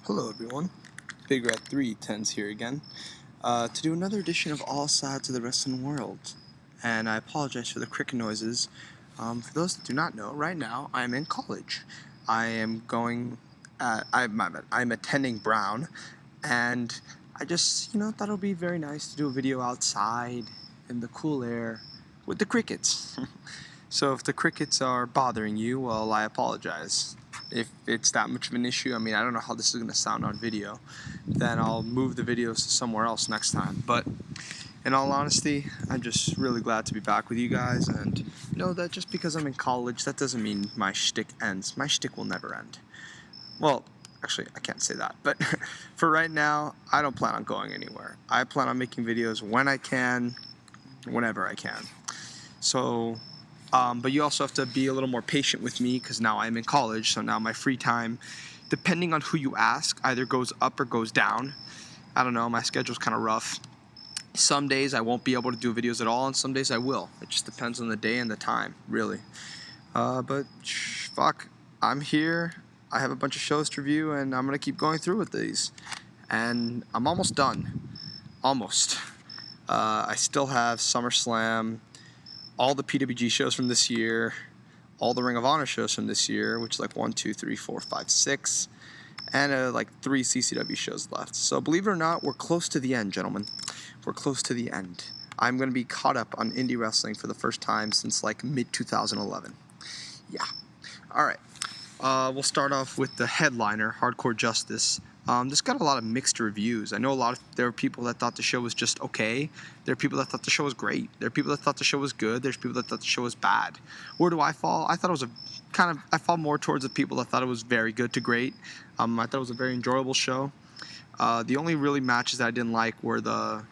Hello everyone, Big Red 310s here again, to do another edition of All Sides of the Wrestling World. And I apologize for the cricket noises. For those that do not know, right now I'm in college. I am going, I'm attending Brown, and I just, thought it would be very nice to do a video outside in the cool air with the crickets. So if the crickets are bothering you, well, I apologize. If it's that much of an issue, I mean, I don't know how this is going to sound on video, then I'll move the videos to somewhere else next time. But in all honesty, I'm just really glad to be back with you guys, and know that just because I'm in college, that doesn't mean my shtick ends. My shtick will never end. Well, actually, I can't say that, but for right now, I don't plan on going anywhere. I plan on making videos when I can, whenever I can. So... but you also have to be a little more patient with me because now I'm in college, so now my free time, depending on who you ask, either goes up or goes down. I don't know, my schedule's kind of rough. Some days I won't be able to do videos at all, and some days I will. It just depends on the day and the time, really. But fuck, I'm here. I have a bunch of shows to review, and I'm going to keep going through with these. And I'm almost done. Almost. I still have SummerSlam, all the PWG shows from this year, all the Ring of Honor shows from this year, which is like 1, 2, 3, 4, 5, 6, and like 3 CZW shows left. So believe it or not, we're close to the end, gentlemen. We're close to the end. I'm going to be caught up on indie wrestling for the first time since like mid-2011. Yeah. All right. We'll start off with the headliner, Hardcore Justice. This got a lot of mixed reviews. I know there are people that thought the show was just okay. There are people that thought the show was great. There are people that thought the show was good. There's people that thought the show was bad. Where do I fall? I thought it was I fall more towards the people that thought it was very good to great. I thought it was a very enjoyable show. The only really matches that I didn't like were the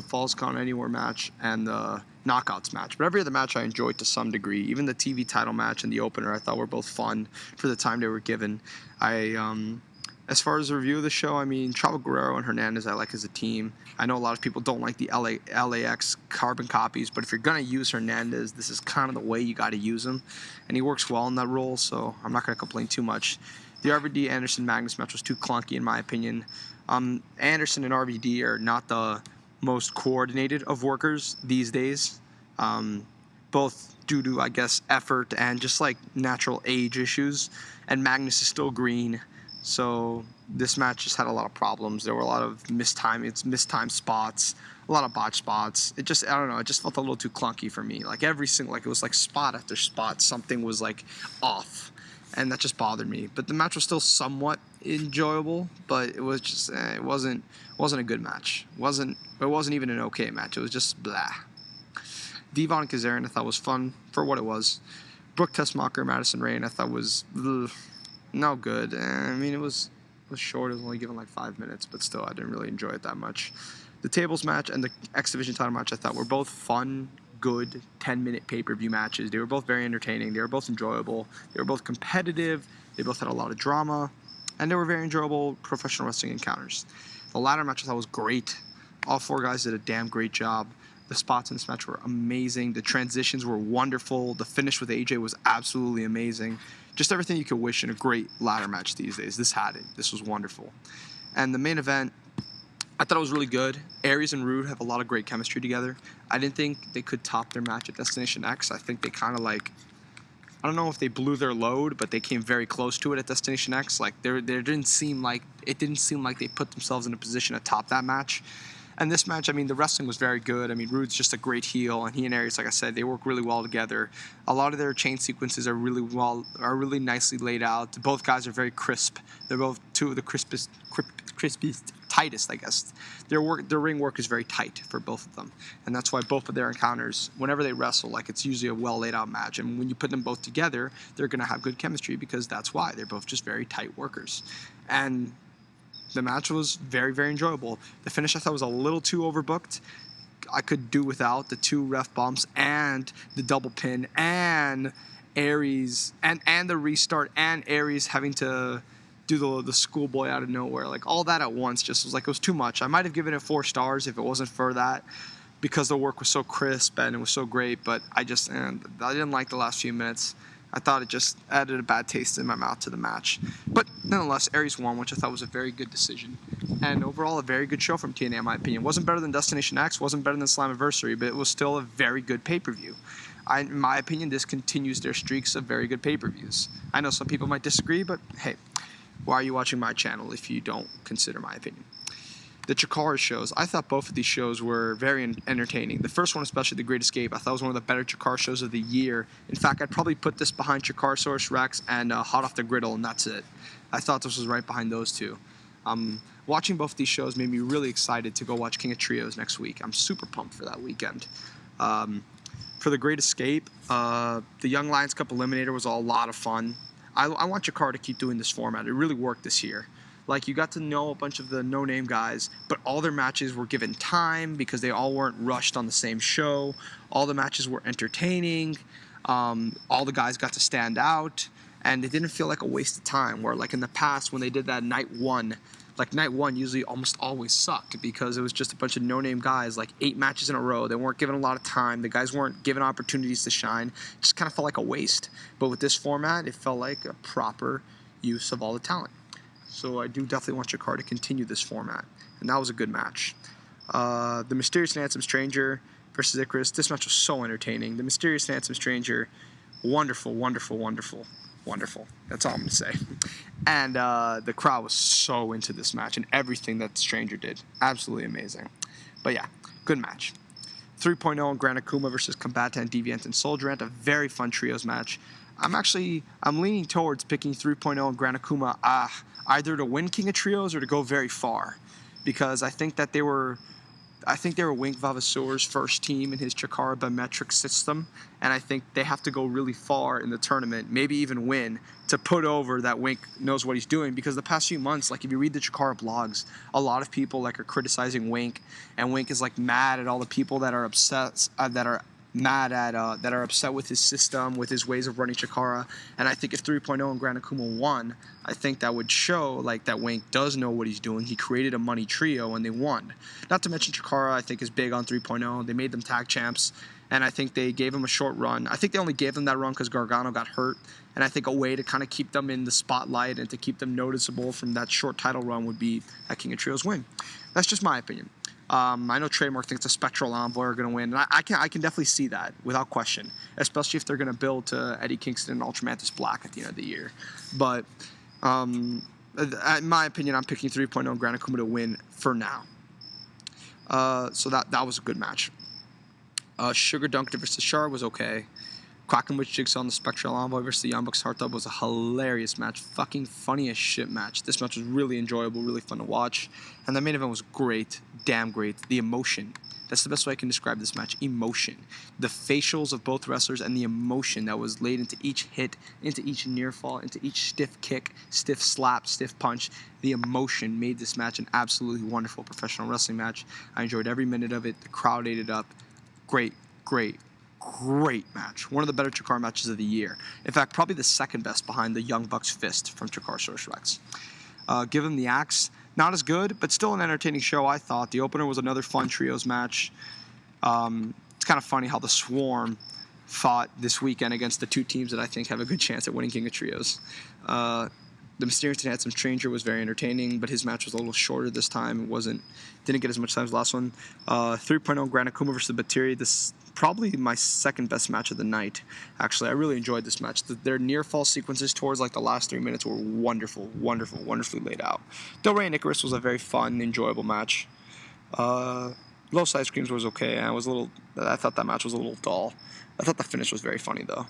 Falls Count Anywhere match and the Knockouts match. But every other match I enjoyed to some degree. Even the TV title match and the opener I thought were both fun for the time they were given. As far as the review of the show, I mean, Chavo, Guerrero, and Hernandez I like as a team. I know a lot of people don't like the LAX carbon copies, but if you're going to use Hernandez, this is kind of the way you got to use him. And he works well in that role, so I'm not going to complain too much. The RVD Anderson-Magnus match was too clunky in my opinion. Anderson and RVD are not the most coordinated of workers these days, both due to, I guess, effort and just like natural age issues. And Magnus is still green, so this match just had a lot of problems. There were a lot of mistimed spots, a lot of botch spots. I don't know, it just felt a little too clunky for me. Like every single, it was like spot after spot, something was like off. And that just bothered me. But the match was still somewhat enjoyable, but it was just it wasn't a good match. It wasn't even an okay match. It was just blah. Devon and Kazarian I thought was fun for what it was. Brooke, Tessmacher, Madison, Rayne I thought was no good. I mean, it was short. It was only given like 5 minutes, but still I didn't really enjoy it that much. The tables match and the X Division title match I thought were both fun, good 10-minute pay-per-view matches. They were both very entertaining. They were both enjoyable. They were both competitive. They both had a lot of drama, and they were very enjoyable professional wrestling encounters. The ladder match I thought was great. All 4 guys did a damn great job. The spots in this match were amazing. The transitions were wonderful. The finish with AJ was absolutely amazing. Just everything you could wish in a great ladder match these days. This had it. This was wonderful. And the main event, I thought it was really good. Aries and Roode have a lot of great chemistry together. I didn't think they could top their match at Destination X. I think they kind of I don't know if they blew their load, but they came very close to it at Destination X. Like it didn't seem like they put themselves in a position to top that match. And this match, I mean, the wrestling was very good. I mean, Roode's just a great heel, and he and Aries, like I said, they work really well together. A lot of their chain sequences are really nicely laid out. Both guys are very crisp. They're both two of the crispest, tightest, I guess. Their ring work is very tight for both of them, and that's why both of their encounters, whenever they wrestle, it's usually a well laid out match. And when you put them both together, they're gonna have good chemistry because that's why they're both just very tight workers. And the match was very, very enjoyable. The finish I thought was a little too overbooked. I could do without the 2 ref bumps and the double pin and Aries and the restart and Aries having to do the schoolboy out of nowhere. All that at once just was it was too much. I might have given it 4 stars if it wasn't for that, because the work was so crisp and it was so great, but I didn't like the last few minutes. I thought it just added a bad taste in my mouth to the match. But nonetheless, Aries won, which I thought was a very good decision. And overall, a very good show from TNA, in my opinion. Wasn't better than Destination X, wasn't better than Slammiversary, but it was still a very good pay-per-view. In my opinion, this continues their streaks of very good pay-per-views. I know some people might disagree, but hey, why are you watching my channel if you don't consider my opinion? The Chikara shows, I thought both of these shows were very entertaining. The first one, especially The Great Escape, I thought was one of the better Chikara shows of the year. In fact, I'd probably put this behind Chikarasaurus Rex and Hot Off the Griddle, and that's it. I thought this was right behind those two. Watching both of these shows made me really excited to go watch King of Trios next week. I'm super pumped for that weekend. For The Great Escape, the Young Lions Cup Eliminator was a lot of fun. I want Chikara to keep doing this format. It really worked this year. Like, you got to know a bunch of the no-name guys, but all their matches were given time because they all weren't rushed on the same show. All the matches were entertaining. All the guys got to stand out, and it didn't feel like a waste of time, where, like, in the past when they did that night one, like, night one usually almost always sucked because it was just a bunch of no-name guys, like 8 matches in a row. They weren't given a lot of time. The guys weren't given opportunities to shine. It just kind of felt like a waste. But with this format, it felt like a proper use of all the talent. So I do definitely want Chikara to continue this format. And that was a good match. The Mysterious and Handsome Stranger versus Icarus. This match was so entertaining. The Mysterious and Handsome Stranger, wonderful, wonderful, wonderful, wonderful. That's all I'm going to say. And the crowd was so into this match and everything that the Stranger did. Absolutely amazing. But yeah, good match. 3.0 and Gran Akuma versus Combatant, Deviant, and SoldierANT. A very fun trios match. I'm leaning towards picking 3.0 and Gran Akuma either to win King of Trios or to go very far, because I think they were Wink Vavasaur's first team in his Chikara biometric system, and I think they have to go really far in the tournament, maybe even win, to put over that Wink knows what he's doing. Because the past few months, like, if you read the Chikara blogs, a lot of people like are criticizing Wink, and Wink is like mad at all the people that are upset that are upset with his system, with his ways of running Chikara. And I think if 3.0 and Gran Akuma won, I think that would show, like, that Wink does know what he's doing. He created a money trio and they won. Not to mention Chikara, I think, is big on 3.0. They made them tag champs, and I think they gave him a short run. I think they only gave them that run because Gargano got hurt, and I think a way to kind of keep them in the spotlight and to keep them noticeable from that short title run would be a King of Trios win. That's just my opinion. I know Trademark thinks the Spectral Envoy are going to win, and I can definitely see that without question, especially if they're going to build to Eddie Kingston and Ultramantis Black at the end of the year. But in my opinion, I'm picking 3.0 and Gran Akuma to win for now. So that was a good match. Sugar Dunk versus Shar was okay. Quackenbush Jigsaw and the Spectral Envoy versus the Young Bucks Heartthrob was a hilarious match. Fucking funny as shit match. This match was really enjoyable, really fun to watch. And the main event was great. Damn great. The emotion. That's the best way I can describe this match. Emotion. The facials of both wrestlers and the emotion that was laid into each hit, into each near fall, into each stiff kick, stiff slap, stiff punch. The emotion made this match an absolutely wonderful professional wrestling match. I enjoyed every minute of it. The crowd ate it up. Great, great, great match. One of the better Chikara matches of the year. In fact, probably the second best behind the Young Bucks Fist from Chikarasaurus Rex. Give him the axe. Not as good, but still an entertaining show, I thought. The opener was another fun trios match. It's kind of funny how the Swarm fought this weekend against the two teams that I think have a good chance at winning King of Trios. The Mysterious and Handsome Stranger was very entertaining, but his match was a little shorter this time. Didn't get as much time as the last one. 3.0 Gran Akuma versus Batiri. This is probably my second best match of the night. Actually, I really enjoyed this match. Their near fall sequences towards like the last 3 minutes were wonderful, wonderful, wonderfully laid out. Del Rey and Icarus was a very fun, enjoyable match. Los Ice Creams was okay. I thought that match was a little dull. I thought the finish was very funny though.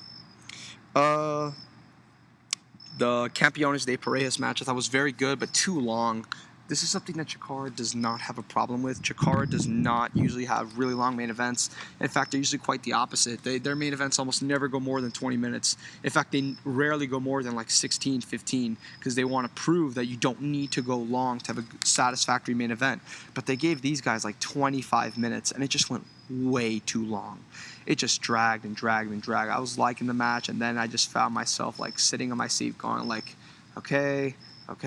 The Campeones de Parejas match I thought was very good, but too long. This is something that Chikara does not have a problem with. Chikara does not usually have really long main events. In fact, they're usually quite the opposite. Their main events almost never go more than 20 minutes. In fact, they rarely go more than like 16, 15, because they want to prove that you don't need to go long to have a satisfactory main event. But they gave these guys like 25 minutes, and it just went way too long. It just dragged and dragged and dragged. I was liking the match, and then I just found myself like sitting on my seat going like, okay, I've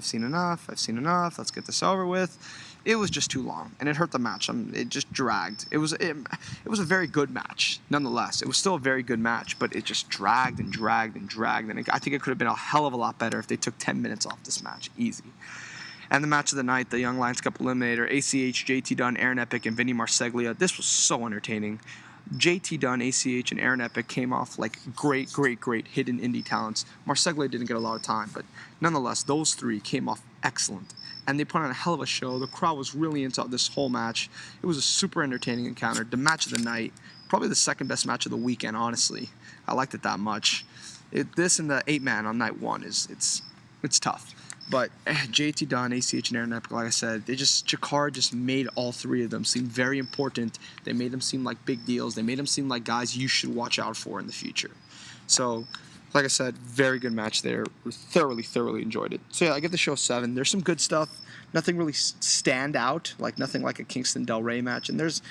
seen enough, let's get this over with. it was just too long, and it hurt the match. It just dragged. It was a very good match, nonetheless. It was still a very good match, but it just dragged and dragged and dragged, and I think it could have been a hell of a lot better if they took 10 minutes off this match, easy. And the match of the night, the Young Lions Cup Eliminator, ACH, JT Dunn, Aaron Epic, and Vinny Marseglia. This was so entertaining. JT Dunn, ACH, and Aaron Epic came off like great hidden indie talents. Marseglia didn't get a lot of time, but nonetheless, those three came off excellent. And they put on a hell of a show. The crowd was really into this whole match. It was a super entertaining encounter. The match of the night, probably the second best match of the weekend, honestly. I liked it that much. This and the 8-man on night one it's tough. But JT Dunn, ACH, and Aaron Epic, like I said, Chikara just made all three of them seem very important. They made them seem like big deals. They made them seem like guys you should watch out for in the future. So, like I said, very good match there. Thoroughly enjoyed it. So yeah, I give the show a 7. There's some good stuff. Nothing really stand out, like nothing like a Kingston Del Rey match. And there's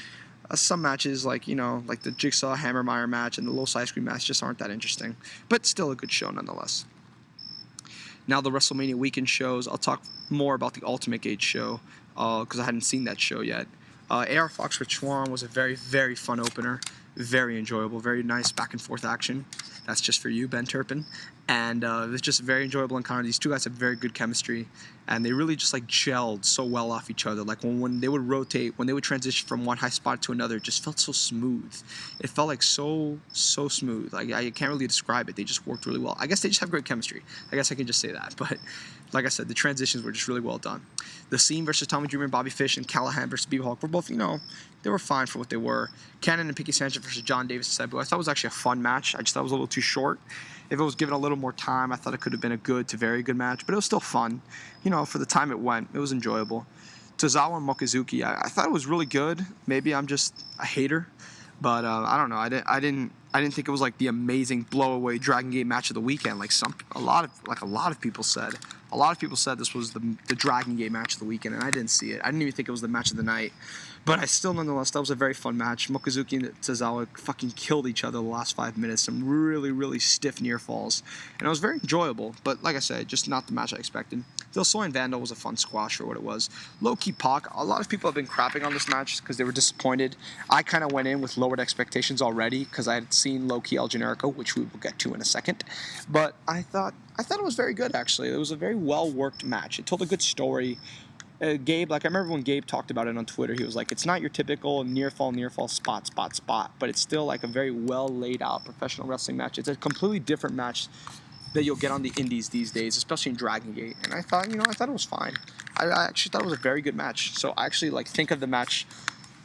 some matches like, like the Jigsaw Hammermeyer match and the Los Ice Cream match just aren't that interesting. But still a good show nonetheless. Now the WrestleMania weekend shows, I'll talk more about the Ultimate Gate show because I hadn't seen that show yet. AR Fox with Schwan was a very fun opener. Very enjoyable, very nice back and forth action. That's just for you, Ben Turpin. And it was just a very enjoyable encounter. These two guys have very good chemistry, and they really just like gelled so well off each other. Like when they would rotate, when they would transition from one high spot to another, it just felt so smooth. It felt like so smooth. Like I can't really describe it. They just worked really well. I guess they just have great chemistry. I guess I can just say that. But like I said, the transitions were just really well done. The Scene versus Tommy Dreamer and Bobby Fish, and Callahan versus Bebop Hulk were both, they were fine for what they were. Cannon and Picky Sanchez versus John Davis and Sabu. I thought it was actually a fun match. I just thought it was a little too short. If it was given a little more time, I thought it could have been a good to very good match, but it was still fun. For the time it went, it was enjoyable. Tozawa and Mochizuki, I thought it was really good. Maybe I'm just a hater, but I don't know. I didn't think it was like the amazing blow-away Dragon Gate match of the weekend, like a lot of people said. A lot of people said this was the Dragon Gate match of the weekend, and I didn't see it. I didn't even think it was the match of the night. But I still, nonetheless, that was a very fun match. Mochizuki and Tozawa fucking killed each other the last 5 minutes. Some really stiff near falls. And it was very enjoyable. But like I said, just not the match I expected. Del Soy and Vandal was a fun squash for what it was. Low-key Pac, a lot of people have been crapping on this match because they were disappointed. I kind of went in with lowered expectations already because I had seen Low-key El Generico, which we will get to in a second. But I thought it was very good, actually. It was a very well-worked match. It told a good story. Gabe, I remember when Gabe talked about it on Twitter, he was like, it's not your typical near fall, spot, but it's still like a very well laid out professional wrestling match. It's a completely different match that you'll get on the indies these days, especially in Dragon Gate. And I thought it was fine. I actually thought it was a very good match. So I actually think of the match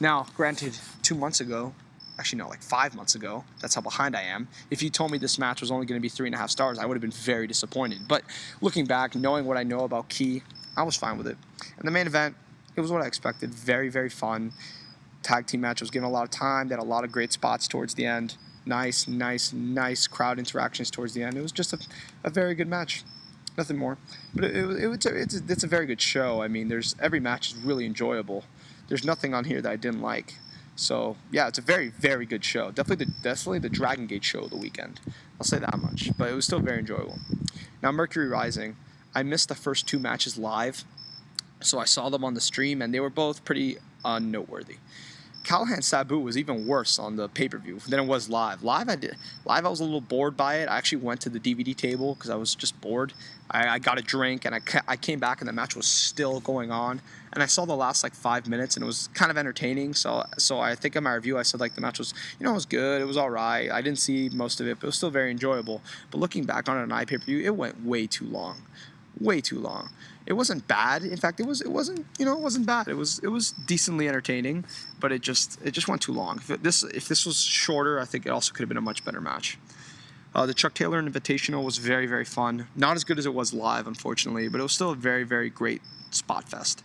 now, granted, 2 months ago, actually no, 5 months ago, that's how behind I am. If you told me this match was only going to be 3.5 stars, I would have been very disappointed. But looking back, knowing what I know about Key, I was fine with it. And the main event, it was what I expected. Very fun. Tag team match was given a lot of time. They had a lot of great spots towards the end. Nice crowd interactions towards the end. It was just a very good match. Nothing more. But it's a very good show. I mean, every match is really enjoyable. There's nothing on here that I didn't like. So, yeah, it's a very good show. Definitely the Dragon Gate show of the weekend. I'll say that much. But it was still very enjoyable. Now, Mercury Rising. I missed the first 2 matches live, so I saw them on the stream, and they were both pretty unnoteworthy. Callahan Sabu was even worse on the pay-per-view than it was live. Live, I was a little bored by it. I actually went to the DVD table because I was just bored. I got a drink, and I came back, and the match was still going on. And I saw the last 5 minutes, and it was kind of entertaining. So I think in my review I said the match was, it was good. It was all right. I didn't see most of it, but it was still very enjoyable. But looking back on it on pay-per-view, it went way too long. Way too long. It wasn't bad. In fact, it wasn't bad. It was decently entertaining, but it just went too long. If this was shorter, I think it also could have been a much better match. The Chuck Taylor Invitational was very fun. Not as good as it was live, unfortunately, but it was still a very great spot fest.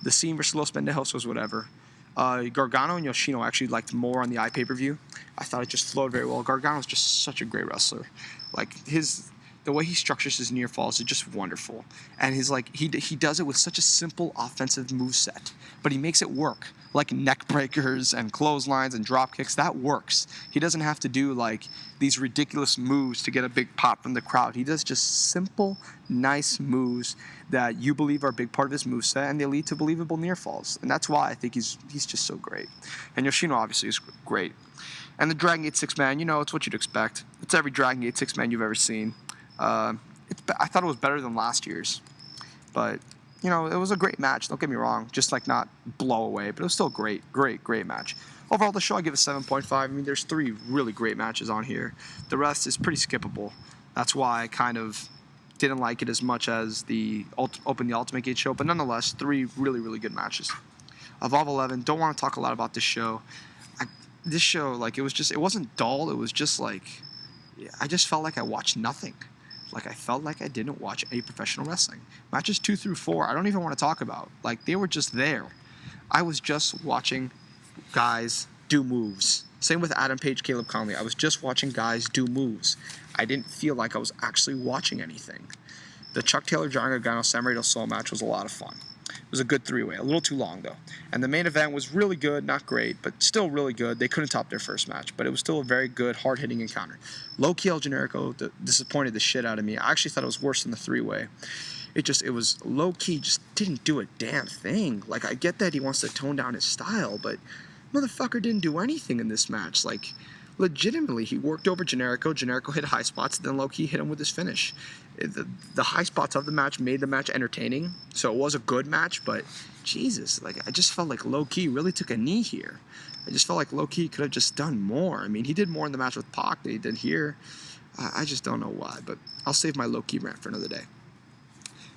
The Scene versus Los Pendejos was whatever. Gargano and Yoshino actually liked more on the pay-per-view. I thought it just flowed very well. Gargano's just such a great wrestler. The way he structures his near falls is just wonderful. And he does it with such a simple offensive moveset, but he makes it work. like neck breakers and clotheslines and drop kicks. That works. He doesn't have to do like these ridiculous moves to get a big pop from the crowd. He does just simple, nice moves that you believe are a big part of his moveset, and they lead to believable near falls. And that's why I think he's just so great. And Yoshino obviously is great. And the Dragon Gate 6-man, it's what you'd expect. It's every Dragon Gate 6-man you've ever seen. I thought it was better than last year's. But, it was a great match. Don't get me wrong. Just like not blow away, but it was still a great match. Overall, the show, I give it 7.5. I mean, there's 3 really great matches on here. The rest is pretty skippable. That's why I kind of didn't like it as much as the Ultimate Gate show. But nonetheless, 3 really good matches. Evolve 11, don't want to talk a lot about this show. This show, like, it wasn't dull. It was just like, I just felt like I watched nothing. Like, I felt like I didn't watch any professional wrestling. Matches 2 through 4, I don't even want to talk about. Like, they were just there. I was just watching guys do moves. Same with Adam Page, Caleb Conley. I was just watching guys do moves. I didn't feel like I was actually watching anything. The Chuck Taylor, John Gargano, Samurai Del Sol match was a lot of fun. It was a good 3-way, a little too long though. And the main event was really good, not great, but still really good. They couldn't top their first match, but it was still a very good, hard-hitting encounter. Low-key El Generico disappointed the shit out of me. I actually thought it was worse than the 3-way. It was low-key, just didn't do a damn thing. Like, I get that he wants to tone down his style, but motherfucker didn't do anything in this match. Like, legitimately, he worked over Generico. Generico hit high spots, then low-key hit him with his finish. The high spots of the match made the match entertaining, so it was a good match, but Jesus, like, I just felt like low-key really took a knee here. I just felt like low-key could have just done more. I mean, he did more in the match with Pac than he did here. I just don't know why, but I'll save my low-key rant for another day.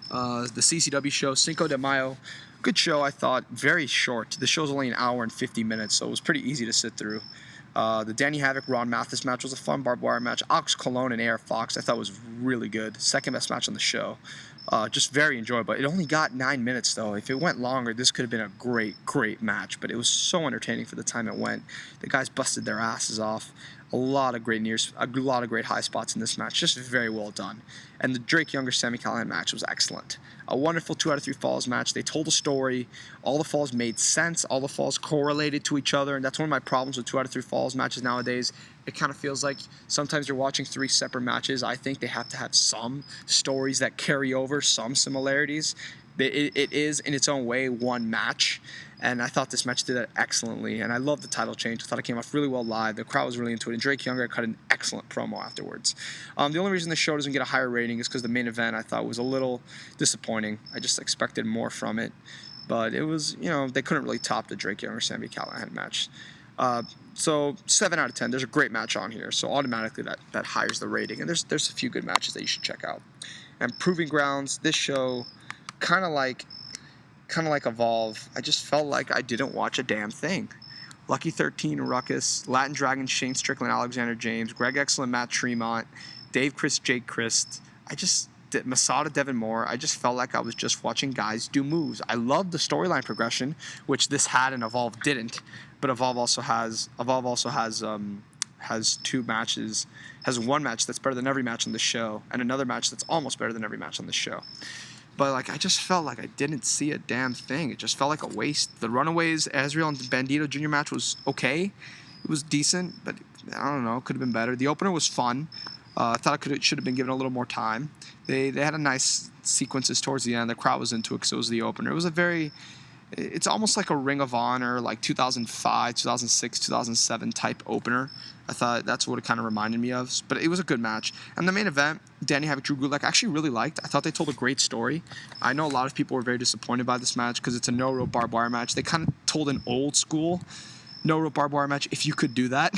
The CZW show, Cinco de Mayo, good show, I thought. Very short. The show's only an hour and 50 minutes, so it was pretty easy to sit through. The Danny Havoc, Ron Mathis match was a fun barbed wire match. Alex Colon and AR Fox I thought was really good. Second best match on the show. Just very enjoyable. It only got 9 minutes though. If it went longer, this could have been a great match. But it was so entertaining for the time it went. The guys busted their asses off. A lot of great a lot of great high spots in this match. Just very well done. And the Drake Younger Sami Callihan match was excellent. A wonderful 2 out of 3 falls match. They told a story. All the falls made sense. All the falls correlated to each other. And that's one of my problems with 2 out of 3 falls matches nowadays. It kind of feels like sometimes you're watching 3 separate matches. I think they have to have some stories that carry over, some similarities. It is, in its own way, one match. And I thought this match did that excellently. And I love the title change. I thought it came off really well live. The crowd was really into it. And Drake Younger cut an excellent promo afterwards. The only reason the show doesn't get a higher rating is because the main event I thought was a little disappointing. I just expected more from it. But it was, they couldn't really top the Drake Younger Sami Callihan match. So 7 out of 10. There's a great match on here. So automatically that hires the rating. And there's a few good matches that you should check out. And Proving Grounds, this show, kind of like Evolve, I just felt like I didn't watch a damn thing. Lucky 13, Ruckus, Latin Dragon, Shane Strickland, Alexander James, Greg Excellent, Matt Tremont, Dave Christ, Jake Christ. Masada, Devon Moore. I just felt like I was just watching guys do moves. I loved the storyline progression, which this had and Evolve didn't. But Evolve also has 2 matches, has one match that's better than every match on the show, and another match that's almost better than every match on the show. But I just felt like I didn't see a damn thing. It just felt like a waste. The Runaways, Azrael and Bandito Jr. match was okay. It was decent, but I don't know, could have been better. The opener was fun. I thought it should have been given a little more time. They had a nice sequences towards the end. The crowd was into it because it was the opener. It was it's almost like a Ring of Honor, like 2005, 2006, 2007 type opener. I thought that's what it kind of reminded me of. But it was a good match. And the main event, Danny Havoc, Drew Gulak, I actually really liked. I thought they told a great story. I know a lot of people were very disappointed by this match because it's a no-rope barbed wire match. They kind of told an old school no-rope barbed wire match, if you could do that.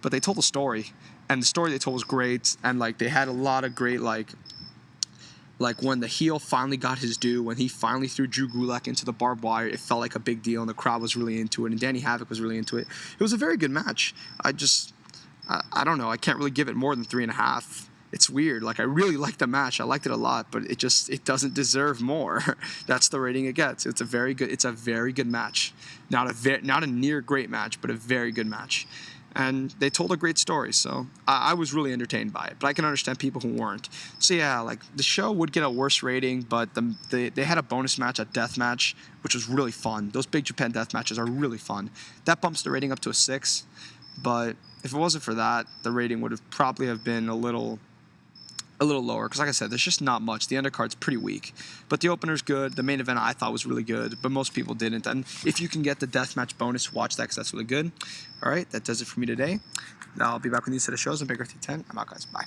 But they told a story. And the story they told was great. And they had a lot of great, when the heel finally got his due, when he finally threw Drew Gulak into the barbed wire, it felt like a big deal, and the crowd was really into it, and Danny Havoc was really into it. It was a very good match. I don't know. I can't really give it more than 3.5. It's weird. I really liked the match. I liked it a lot, but it doesn't deserve more. That's the rating it gets. It's a very good match. Not a near great match, but a very good match. and they told a great story. So I was really entertained by it, but I can understand people who weren't. So yeah, like the show would get a worse rating, but they had a bonus match, a death match, which was really fun. Those Big Japan death matches are really fun. That bumps the rating up to a 6, but if it wasn't for that, the rating would have probably have been a little lower, because like I said, there's just not much. The undercard's pretty weak, but the opener's good. The main event I thought was really good, but most people didn't. And if you can get the deathmatch bonus, watch that, because that's really good. All right, that does it for me today. Now I'll be back with a new set of shows on Big Earth 10. I'm out, guys. Bye.